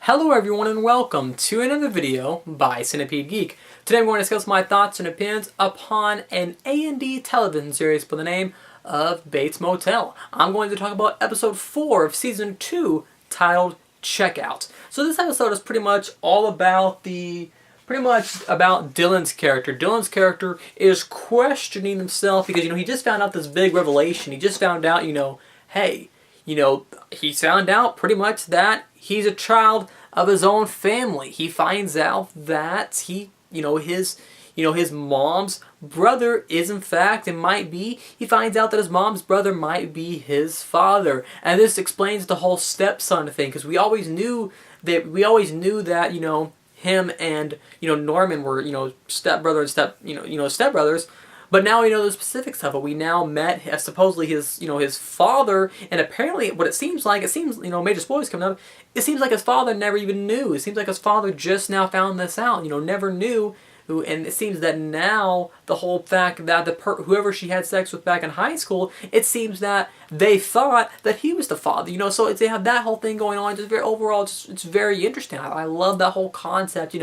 Hello everyone and welcome to another video by Centipede Geek. Today I'm going to discuss my thoughts and opinions upon an A&D television series by the name of Bates Motel. I'm going to talk about episode 4 of season 2 titled Checkout. So this episode is pretty much all about Dylan's character. Dylan's character is questioning himself because he just found out this big revelation. He just found out, hey, he found out pretty much that he's a child of his own family. He finds out that his mom's brother is in fact, he finds out that his mom's brother might be his father. And this explains the whole stepson thing, because we always knew that, him and, Norman were, stepbrother and stepbrothers. But now we know the specifics of it. We now met supposedly his father, and apparently what it seems, major spoilers coming up, it seems like his father never even knew. It seems like his father just now found this out, never knew. And it seems that now the whole fact that whoever she had sex with back in high school, it seems that they thought that he was the father. So they have that whole thing going on. It's very interesting. I love that whole concept.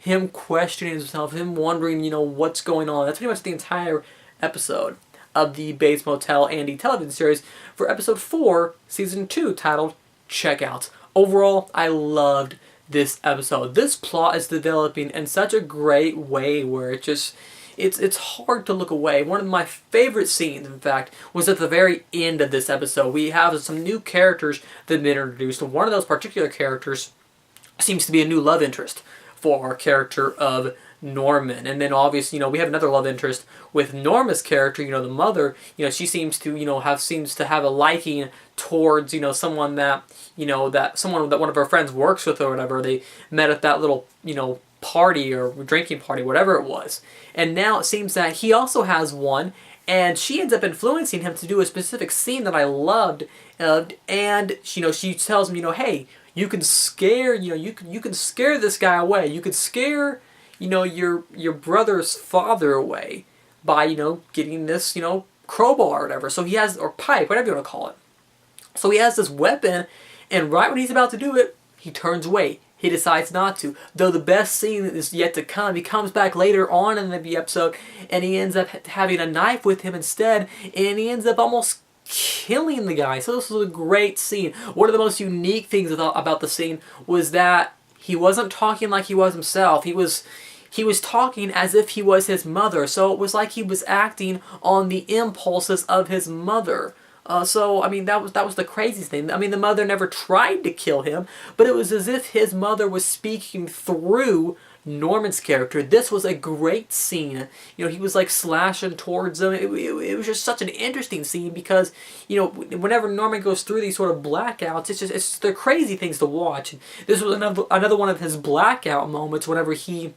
Him questioning himself, him wondering, what's going on. That's pretty much the entire episode of the Bates Motel A&D television series for episode 4, season 2, titled Checkout. Overall, I loved this episode. This plot is developing in such a great way where it's hard to look away. One of my favorite scenes, in fact, was at the very end of this episode. We have some new characters that have been introduced, and one of those particular characters seems to be a new love interest for our character of Norman. And then obviously, we have another love interest with Norma's character, the mother. She seems to, have a liking towards, someone that, someone that one of her friends works with or whatever. They met at that little, party or drinking party, whatever it was. And now it seems that he also has one, and she ends up influencing him to do a specific scene that I loved. And, she tells him, hey, you can scare, you can scare this guy away. You could scare, your brother's father away by, getting this, crowbar or whatever. So he has, or pipe, whatever you want to call it. So he has this weapon, and right when he's about to do it, he turns away. He decides not to. Though the best scene is yet to come. He comes back later on in the episode, and he ends up having a knife with him instead, and he ends up almost killing the guy. So this was a great scene. One of the most unique things about the scene was that he wasn't talking like he was himself. He was talking as if he was his mother. So it was like he was acting on the impulses of his mother. That was the craziest thing. The mother never tried to kill him, but it was as if his mother was speaking through Norman's character. This was a great scene. He was like slashing towards him. It was just such an interesting scene because, whenever Norman goes through these sort of blackouts, they're crazy things to watch. This was another one of his blackout moments whenever he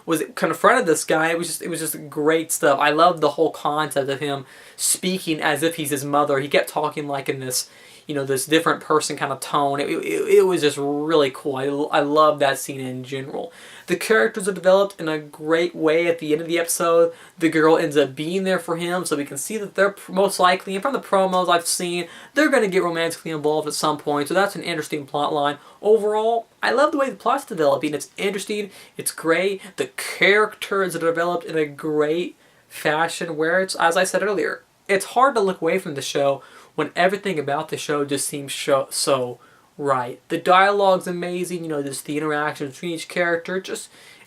was confronted this guy. It was just great stuff. I loved the whole concept of him speaking as if he's his mother. He kept talking like in this, this different person kind of tone. It was just really cool. I love that scene in general. The characters are developed in a great way at the end of the episode. The girl ends up being there for him, so we can see that they're most likely, and from the promos I've seen, they're going to get romantically involved at some point, so that's an interesting plot line. Overall, I love the way the plot's developing. It's interesting, it's great. The characters are developed in a great fashion where it's, as I said earlier, it's hard to look away from the show when everything about the show just seems so right. The dialogue's amazing, just the interaction between each character,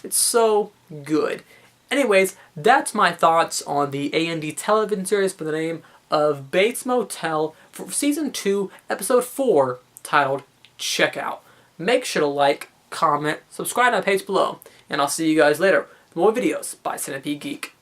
it's so good. Anyways, that's my thoughts on the A&D television series by the name of Bates Motel for season 2, episode 4, titled Checkout. Make sure to like, comment, subscribe to my page below, and I'll see you guys later with more videos by Centipede Geek.